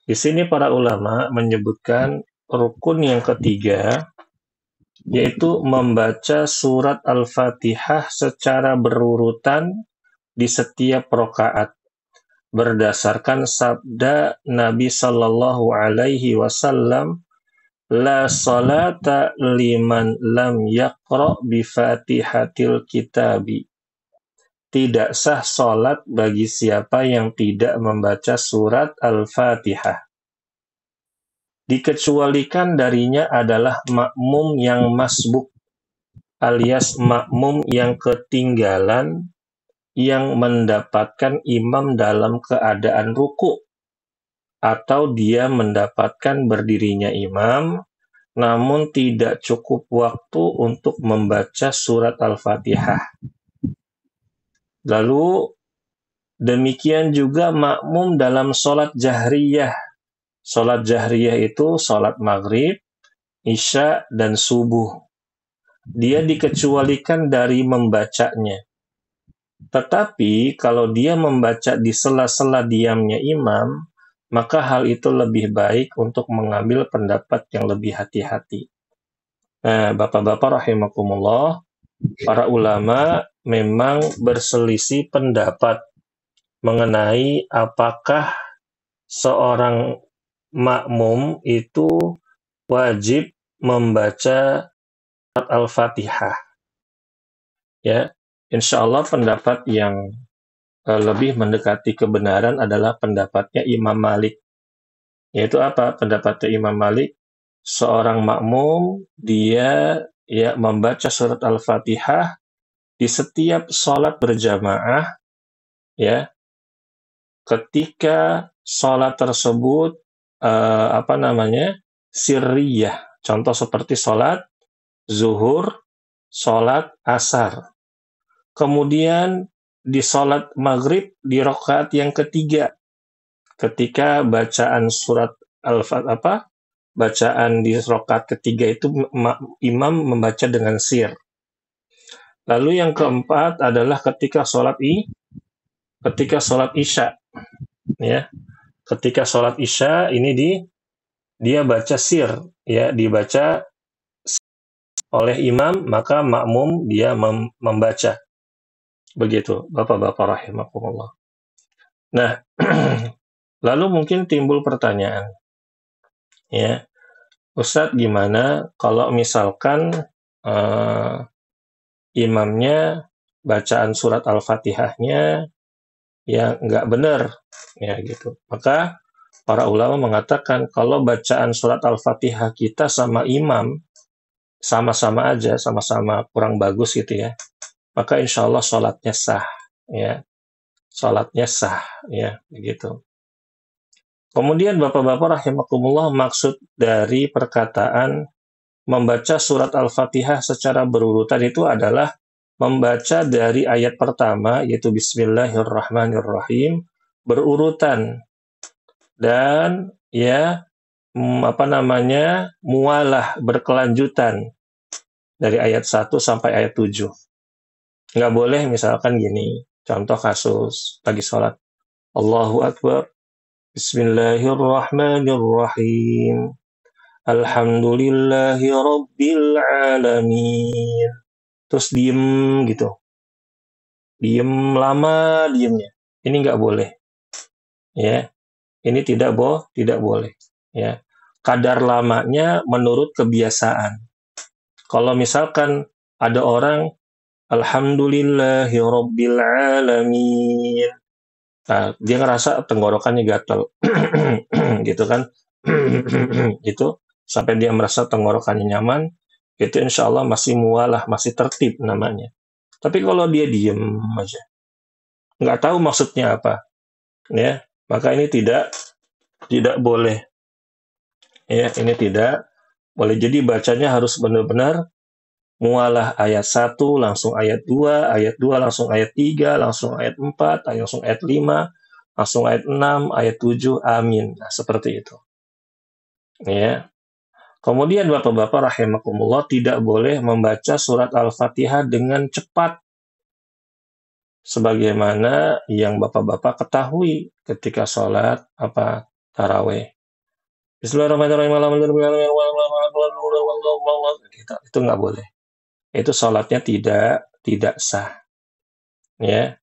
Di sini para ulama menyebutkan rukun yang ketiga, yaitu membaca surat Al-Fatihah secara berurutan di setiap rakaat berdasarkan sabda Nabi Shallallahu Alaihi Wasallam, la salata liman lam yaqra bi fatihatil kitabi. Tidak sah salat bagi siapa yang tidak membaca surat Al-Fatihah. Dikecualikan darinya adalah makmum yang masbuk, alias makmum yang ketinggalan, yang mendapatkan imam dalam keadaan ruku, atau dia mendapatkan berdirinya imam, namun tidak cukup waktu untuk membaca surat Al-Fatihah. Lalu demikian juga makmum dalam sholat jahriyah. Sholat jahriyah itu sholat maghrib, isya, dan subuh. Dia dikecualikan dari membacanya. Tetapi kalau dia membaca di sela-sela diamnya imam, maka hal itu lebih baik untuk mengambil pendapat yang lebih hati-hati. Nah, Bapak-bapak rahimakumullah, para ulama memang berselisih pendapat mengenai apakah seorang makmum itu wajib membaca surat Al-Fatihah. Ya, insya Allah pendapat yang lebih mendekati kebenaran adalah pendapatnya Imam Malik. Yaitu apa? Pendapatnya Imam Malik, seorang makmum dia membaca surat Al-Fatihah di setiap sholat berjamaah, ya, ketika sholat tersebut sirriyah. Contoh seperti sholat zuhur, sholat asar. Kemudian di sholat maghrib di rakaat yang ketiga, ketika bacaan surat bacaan di rakaat ketiga itu imam membaca dengan sir. Lalu yang keempat adalah ketika sholat isya, ya. Ketika sholat isya ini dia baca sir, ya, dibaca oleh imam, maka makmum dia membaca. Begitu, Bapak-bapak rahimakumullah. Nah, lalu mungkin timbul pertanyaan, ya, Ustadz, gimana kalau misalkan imamnya bacaan surat Al-Fatihahnya ya nggak benar, ya gitu. Maka para ulama mengatakan kalau bacaan surat Al-Fatihah kita sama imam sama-sama aja, sama-sama kurang bagus gitu ya, maka insya Allah sholatnya sah, ya, sholatnya sah, ya, begitu. Kemudian Bapak-bapak rahimakumullah, maksud dari perkataan membaca surat Al-Fatihah secara berurutan itu adalah membaca dari ayat pertama, yaitu Bismillahirrahmanirrahim, berurutan, dan ya mualah, berkelanjutan dari ayat 1 sampai ayat 7. Nggak boleh misalkan gini, contoh kasus lagi sholat, Allahu Akbar, Bismillahirrahmanirrahim, Alhamdulillahi Rabbil Alamin. Terus diem gitu. Diem lama diemnya. Ini nggak boleh. Ya. Ini tidak boleh. Ya. Kadar lamanya menurut kebiasaan. Kalau misalkan ada orang Alhamdulillahi Rabbil Alamin. Nah, dia ngerasa tenggorokannya gatal. Gitu kan. Gitu. Sampai dia merasa tenggorokannya nyaman, itu insya Allah masih mualah, masih tertib namanya. Tapi kalau dia diem aja, nggak tahu maksudnya apa, ya, maka ini tidak boleh. Ya, ini tidak boleh. Jadi bacanya harus benar-benar mualah, ayat 1 langsung ayat 2, ayat 2 langsung ayat 3, langsung ayat 4, langsung ayat 5, langsung ayat 6, ayat 7, amin. Nah, seperti itu. Ya. Kemudian Bapak-bapak rahimakumullah, tidak boleh membaca surat Al-Fatihah dengan cepat. Sebagaimana yang Bapak-bapak ketahui ketika sholat taraweh. Bismillahirrahmanirrahim. Itu nggak boleh. Itu sholatnya tidak sah. Ya,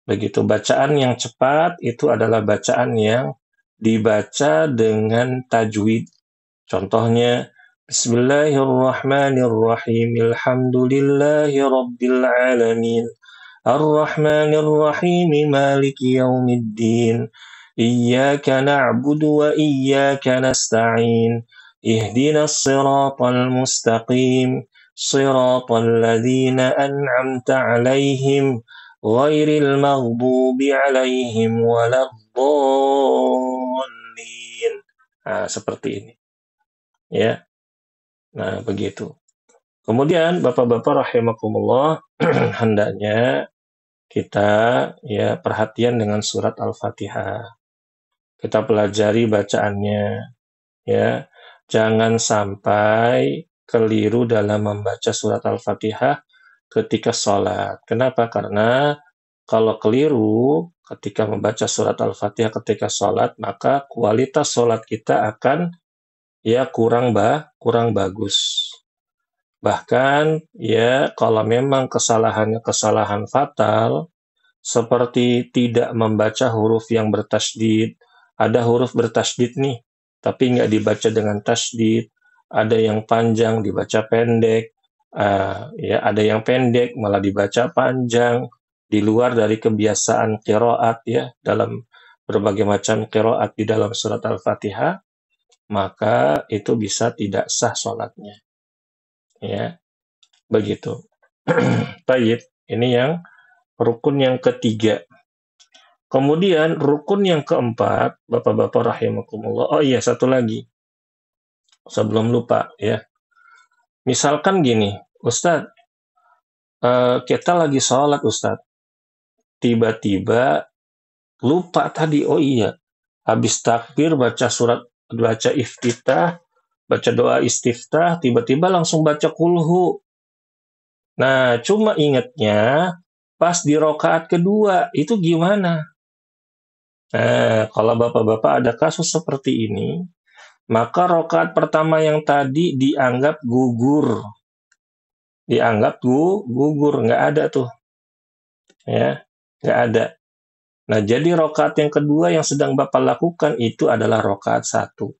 begitu. Bacaan yang cepat itu adalah bacaan yang dibaca dengan tajwid. Contohnya, Bismillahirrahmanirrahim. Alhamdulillahi Rabbil Alamin. Ar-Rahmanir-Rahim. Maliki Yaumiddin. Iyyaka na'budu wa iyyaka nasta'in. Ihdinas siratal mustaqim. Siratal ladzina an'amta 'alaihim ghairil maghdubi 'alaihim waladdallin. Nah, seperti ini. Ya. Nah, begitu. Kemudian Bapak-bapak rahimakumullah, hendaknya kita ya perhatian dengan surat Al-Fatihah. Kita pelajari bacaannya, ya. Jangan sampai keliru dalam membaca surat Al-Fatihah ketika sholat. Kenapa? Karena kalau keliru ketika membaca surat Al-Fatihah ketika sholat, maka kualitas sholat kita akan ya kurang bagus. Bahkan ya kalau memang kesalahannya kesalahan fatal, seperti tidak membaca huruf yang bertasydid, ada huruf bertasydid nih, tapi nggak dibaca dengan tasydid, ada yang panjang dibaca pendek, ya ada yang pendek malah dibaca panjang, di luar dari kebiasaan qiraat ya dalam berbagai macam qiraat di dalam surat Al-Fatihah, maka itu bisa tidak sah sholatnya. Ya, begitu. Tayyib, ini yang rukun yang ketiga. Kemudian rukun yang keempat, Bapak-bapak rahimakumullah. Oh iya, satu lagi. Sebelum lupa ya. Misalkan gini, Ustadz, kita lagi sholat Ustadz. Tiba-tiba lupa tadi, oh iya. Habis takbir baca iftitah, baca doa istiftah, tiba-tiba langsung baca kulhu. Nah, cuma ingatnya pas di rokaat kedua, itu gimana? Nah, kalau bapak-bapak ada kasus seperti ini, maka rokaat pertama yang tadi dianggap gugur. Dianggap gugur, nggak ada tuh. Ya, nggak ada. Nah, jadi rokaat yang kedua yang sedang bapak lakukan itu adalah rokaat satu.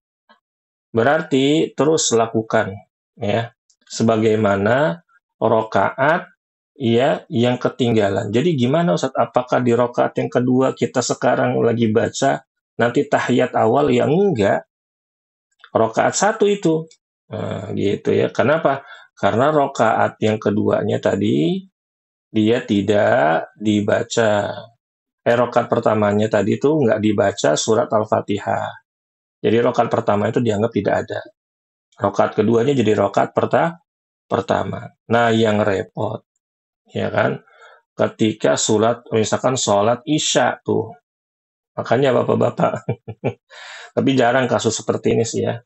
Berarti terus lakukan, ya, sebagaimana rokaat ya yang ketinggalan. Jadi gimana Ustaz? Apakah di rokaat yang kedua kita sekarang lagi baca nanti tahiyat awal? Ya enggak. Rokaat satu itu. Nah, gitu ya. Kenapa? Karena rokaat yang keduanya tadi dia tidak dibaca. Rokaat pertamanya tadi itu nggak dibaca surat Al-Fatihah. Jadi rokaat pertama itu dianggap tidak ada. Rokaat keduanya jadi rokaat pertama. Nah, yang repot, ya kan? Ketika misalkan sholat isya tuh. Makanya bapak-bapak, tapi jarang kasus seperti ini sih ya.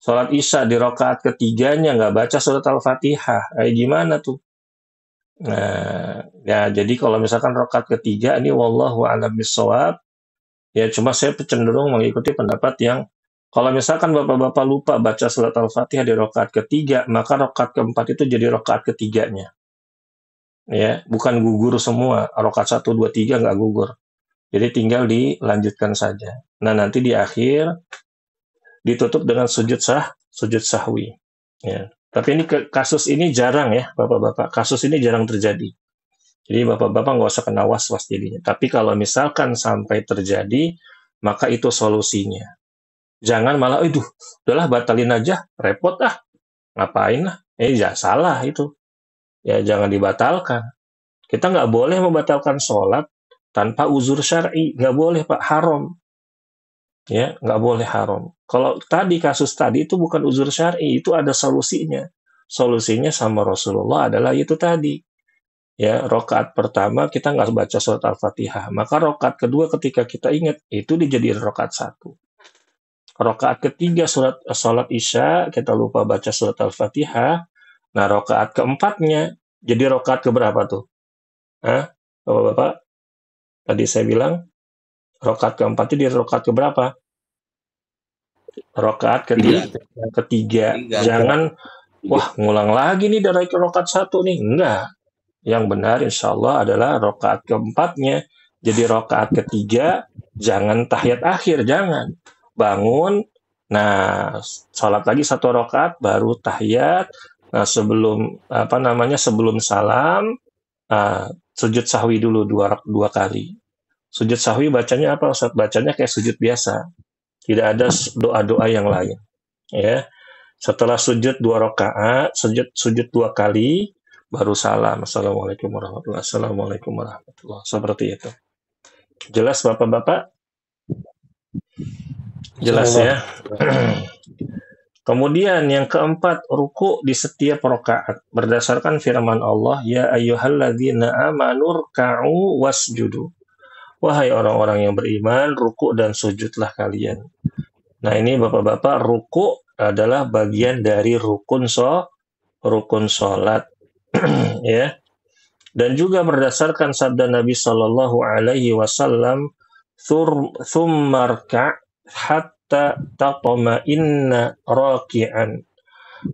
Sholat isya di rokaat ketiganya nggak baca surat Al-Fatihah. Gimana tuh? Nah, ya jadi kalau misalkan rokaat ketiga ini wallahu a'lam bishawab, ya cuma saya cenderung mengikuti pendapat yang kalau misalkan bapak-bapak lupa baca surat Al-Fatihah di rokaat ketiga, maka rokaat keempat itu jadi rokaat ketiganya. Ya, bukan gugur semua. Rokaat 1, 2, 3 nggak gugur. Jadi tinggal dilanjutkan saja. Nah, nanti di akhir ditutup dengan sujud sahwi. Ya. Tapi ini kasus ini jarang ya, bapak-bapak. Kasus ini jarang terjadi. Jadi bapak-bapak nggak usah kena was-was jadinya. Tapi kalau misalkan sampai terjadi, maka itu solusinya. Jangan malah, udahlah batalin aja, repot ngapain lah. Ya salah itu. Ya jangan dibatalkan. Kita nggak boleh membatalkan sholat tanpa uzur syar'i. Nggak boleh, Pak. Haram. Ya, nggak boleh haram. Kalau kasus tadi itu bukan uzur syar'i, itu ada solusinya. Solusinya sama Rasulullah adalah itu tadi. Ya, rokaat pertama kita nggak baca surat Al-Fatihah. Maka rokaat kedua ketika kita ingat, itu dijadikan rokaat satu. Rokaat ketiga sholat isya, kita lupa baca surat Al-Fatihah. Nah, rokaat keempatnya, jadi rokaat keberapa tuh? Bapak-bapak? Tadi saya bilang, rokaat keempat itu di rokaat keberapa? Rakaat Tiga. ketiga. Tiga. Jangan, wah ngulang lagi nih dari rakaat 1 nih. Enggak. Yang benar insya Allah adalah rakaat keempatnya. Jadi rakaat ketiga, jangan tahiyat akhir, jangan. Bangun, nah sholat lagi 1 rakaat, baru tahiyat. Nah sebelum salam, sujud sahwi dulu dua kali. Sujud sahwi bacanya apa Ustaz? Bacanya kayak sujud biasa. Tidak ada doa-doa yang lain. Ya. Setelah sujud 2 rakaat, sujud 2 kali, baru salam. Assalamualaikum warahmatullahi wabarakatuh. Assalamualaikum warahmatullahi wabarakatuh. Seperti itu. Jelas Bapak-Bapak? Jelas ya. Kemudian yang keempat, ruku di setiap rakaat. Berdasarkan firman Allah, ya ayyuhalladzina amanu rka'u wasjudu. Wahai orang-orang yang beriman, ruku dan sujudlah kalian. Nah ini Bapak-Bapak, ruku adalah bagian dari rukun sholat. Ya. Dan juga berdasarkan sabda Nabi Shallallahu Alaihi Wasallam, "Tsummarka hatta tatma'inna raki'an."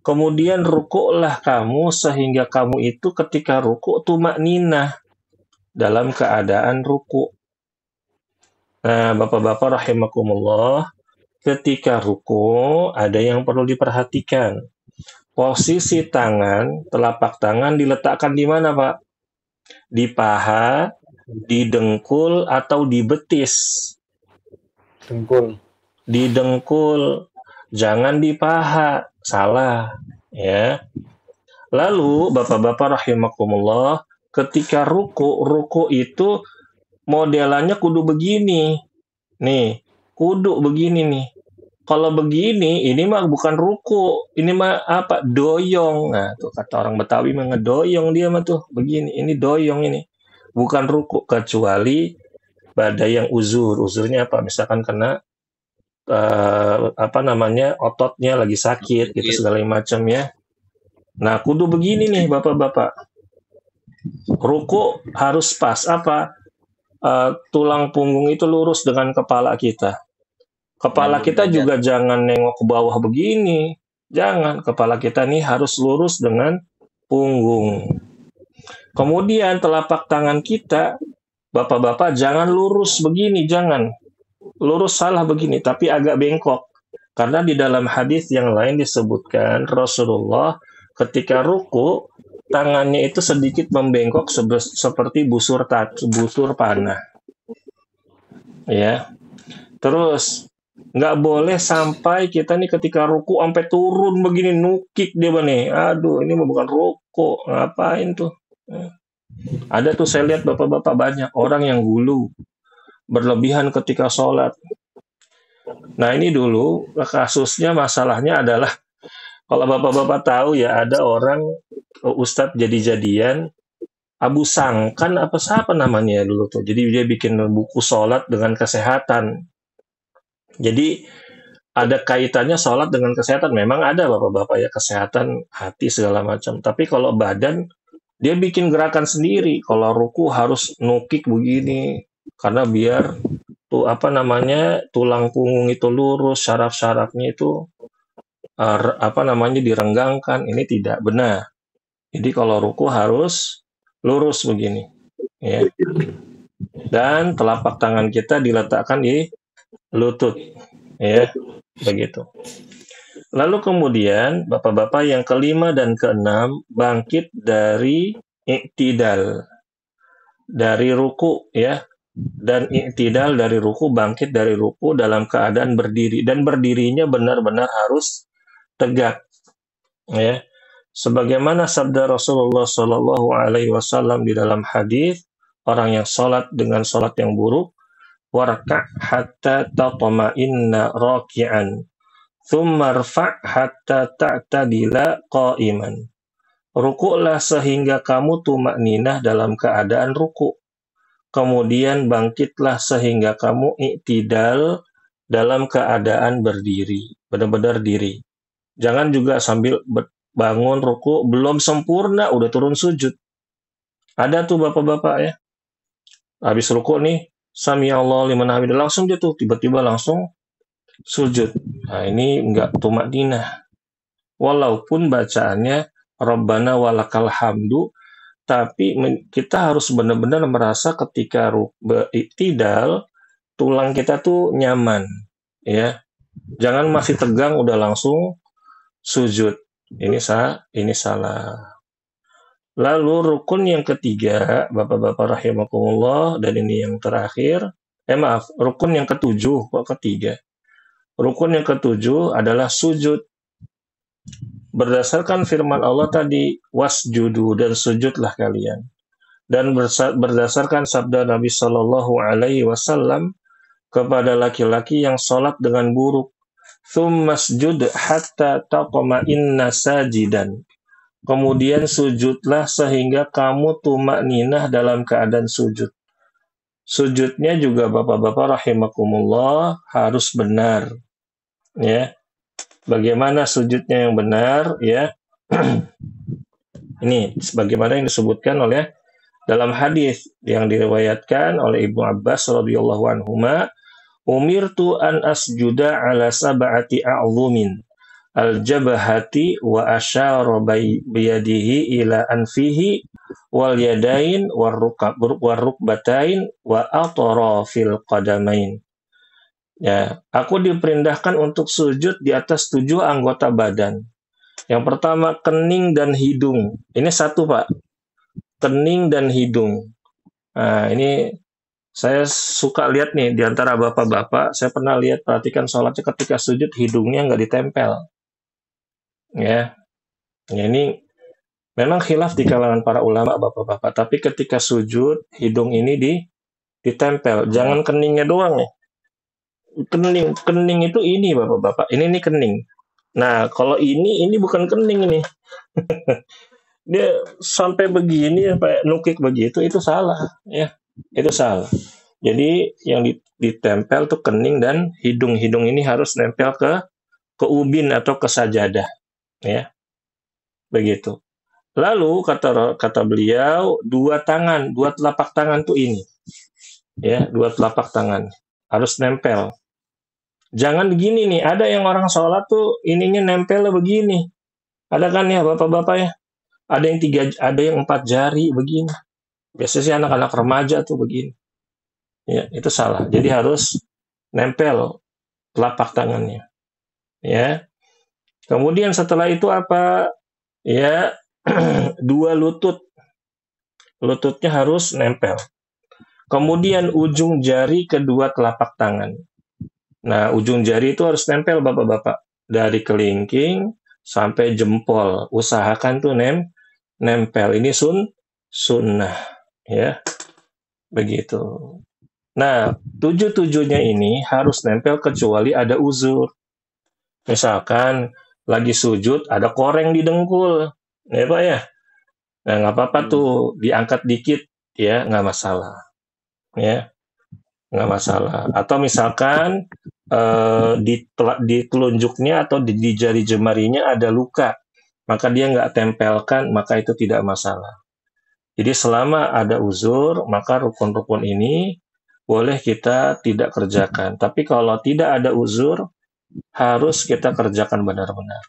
Kemudian rukuklah kamu sehingga kamu itu ketika ruku tumakninah dalam keadaan ruku. Nah, Bapak-bapak rahimakumullah, ketika ruku ada yang perlu diperhatikan. Posisi tangan, telapak tangan diletakkan di mana, Pak? Di paha, di dengkul, atau di betis? Dengkul. Di dengkul, jangan di paha, salah. Ya. Lalu, Bapak-bapak rahimakumullah, ketika ruku itu modelannya kudu begini. Nih, kudu begini nih. Kalau begini, ini mah bukan ruku, ini mah apa? Doyong. Nah, tuh kata orang Betawi mah ngedoyong dia mah tuh, begini. Ini doyong ini. Bukan ruku, kecuali pada yang uzur. Uzurnya apa? Misalkan kena ototnya lagi sakit gitu segala macam ya. Nah, kudu begini nih Bapak-bapak. Ruku harus pas apa? Tulang punggung itu lurus dengan kepala kita. Kepala kita juga jangan nengok ke bawah begini. Jangan. Kepala kita nih harus lurus dengan punggung. Kemudian telapak tangan kita, Bapak-bapak jangan lurus begini. Jangan. Lurus salah begini, tapi agak bengkok. Karena di dalam hadis yang lain disebutkan, Rasulullah ketika ruku, tangannya itu sedikit membengkok seperti busur panah. Ya. Terus, nggak boleh sampai kita nih ketika ruku sampai turun begini, nukik dia nih. Aduh, ini bukan ruku. Ngapain tuh? Ada tuh saya lihat Bapak-bapak banyak orang yang gulu, berlebihan ketika sholat. Nah ini dulu kasusnya, masalahnya adalah kalau Bapak-bapak tahu ya, ada orang Ustadz jadi-jadian Abu Sangkan apa siapa namanya dulu tuh. Jadi dia bikin buku sholat dengan kesehatan. Jadi ada kaitannya sholat dengan kesehatan. Memang ada Bapak-bapak ya, kesehatan hati segala macam. Tapi kalau badan, dia bikin gerakan sendiri. Kalau ruku harus nukik begini, karena biar tulang punggung itu lurus, syaraf-syarafnya itu direnggangkan. Ini tidak benar. Jadi kalau ruku harus lurus begini, ya. Dan telapak tangan kita diletakkan di lutut, ya, begitu. Lalu kemudian Bapak-bapak yang kelima dan keenam, bangkit dari i'tidal, dari ruku, ya. Dan i'tidal dari ruku, bangkit dari ruku dalam keadaan berdiri, dan berdirinya benar-benar harus tegak, ya. Sebagaimana sabda Rasulullah Shallallahu Alaihi Wasallam di dalam hadis, orang yang sholat dengan sholat yang buruk, warka' hatta tatma'inna raki'an, thumma rfa' hatta ta'tadila qa'iman. Rukuklah sehingga kamu tumakninah dalam keadaan ruku'. Kemudian bangkitlah sehingga kamu i'tidal dalam keadaan berdiri, benar-benar diri. Jangan juga sambil bangun ruku belum sempurna udah turun sujud. Ada tuh Bapak-bapak ya, habis ruku nih, sami Allah liman hamidah, langsung dia tuh tiba-tiba langsung sujud. Nah, ini enggak tumakninah. Walaupun bacaannya Rabbana walakal hamdu, tapi kita harus benar-benar merasa ketika iktidal, tulang kita tuh nyaman, ya. Jangan masih tegang udah langsung sujud. Ini salah. Lalu rukun yang ketiga, Bapak-bapak rahimakumullah, dan ini yang terakhir. Maaf, rukun yang ketujuh, kok ketiga. Rukun yang ketujuh adalah sujud. Berdasarkan firman Allah tadi, wasjudu, dan sujudlah kalian. Dan berdasarkan sabda Nabi Shallallahu Alaihi Wasallam kepada laki-laki yang sholat dengan buruk, "Tsummasjud hatta taqma'inna sajidan." Kemudian sujudlah sehingga kamu tumakninah dalam keadaan sujud. Sujudnya juga Bapak-bapak rahimakumullah harus benar. Ya. Bagaimana sujudnya yang benar, ya? Ini sebagaimana yang disebutkan oleh dalam hadis yang diriwayatkan oleh Ibnu Abbas radhiyallahu anhuma, "Umirtu an asjuda ala sab'ati a'zumin al-jabhati wa asyara biyadihi ila anfihi wal yadain war rukbatain wa atrafil qadamain." Ya, aku diperintahkan untuk sujud di atas 7 anggota badan. Yang pertama, kening dan hidung. Ini satu, Pak. Kening dan hidung. Nah, ini saya suka lihat nih di antara bapak-bapak, saya pernah lihat perhatikan sholatnya ketika sujud hidungnya nggak ditempel. Ya, ini memang khilaf di kalangan para ulama bapak-bapak, tapi ketika sujud hidung ini ditempel, jangan keningnya doang nih. Kening itu ini bapak-bapak, ini kening. Nah, kalau ini bukan kening ini. Dia sampai begini, sampai nukik begitu, itu salah, ya. Itu salah. Jadi yang ditempel tuh kening dan hidung. Hidung ini harus nempel ke ubin atau ke sajadah, ya. Begitu. Lalu kata beliau, dua telapak tangan tuh ini. Ya, dua telapak tangan harus nempel. Jangan begini nih, ada yang orang sholat tuh ininya nempel begini. Ada kan ya bapak-bapak ya? Ada yang 4 jari begini. Biasanya sih anak-anak remaja tuh begini. Ya, itu salah. Jadi harus nempel telapak tangannya. Ya. Kemudian setelah itu apa? Ya, 2 lutut. Lututnya harus nempel. Kemudian ujung jari kedua telapak tangan. Nah, ujung jari itu harus nempel bapak-bapak. Dari kelingking sampai jempol. Usahakan tuh nempel. Ini sunnah. Ya, begitu. Nah, 7-7-nya ini harus nempel kecuali ada uzur. Misalkan lagi sujud ada koreng di dengkul. Ya Pak ya? Nah, nggak apa-apa tuh, diangkat dikit. Ya, nggak masalah. Ya, nggak masalah. Atau misalkan di telunjuknya atau di jari jemarinya ada luka, maka dia nggak tempelkan, maka itu tidak masalah. Jadi selama ada uzur, maka rukun-rukun ini boleh kita tidak kerjakan. Tapi kalau tidak ada uzur, harus kita kerjakan benar-benar.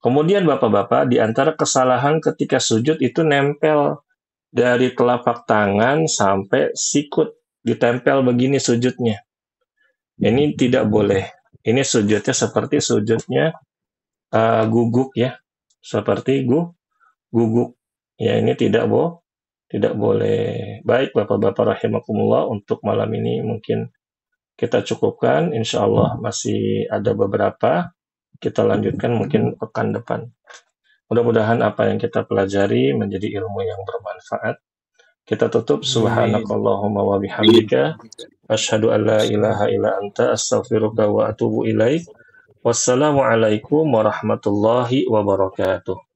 Kemudian Bapak-bapak, di antara kesalahan ketika sujud itu nempel dari telapak tangan sampai sikut, ditempel begini sujudnya. Ini tidak boleh. Ini sujudnya seperti sujudnya guguk ya, seperti guguk. Ya, ini tidak boleh. Baik Bapak-bapak rahimakumullah, untuk malam ini mungkin kita cukupkan. Insya Allah masih ada beberapa. Kita lanjutkan mungkin pekan depan. Mudah-mudahan apa yang kita pelajari menjadi ilmu yang bermanfaat. Kita tutup. Subhanakallahumma wa bihamdika asyhadu an la ilaha illa anta astaghfiruka wa atubu ilaik. Wassalamualaikum warahmatullahi wabarakatuh.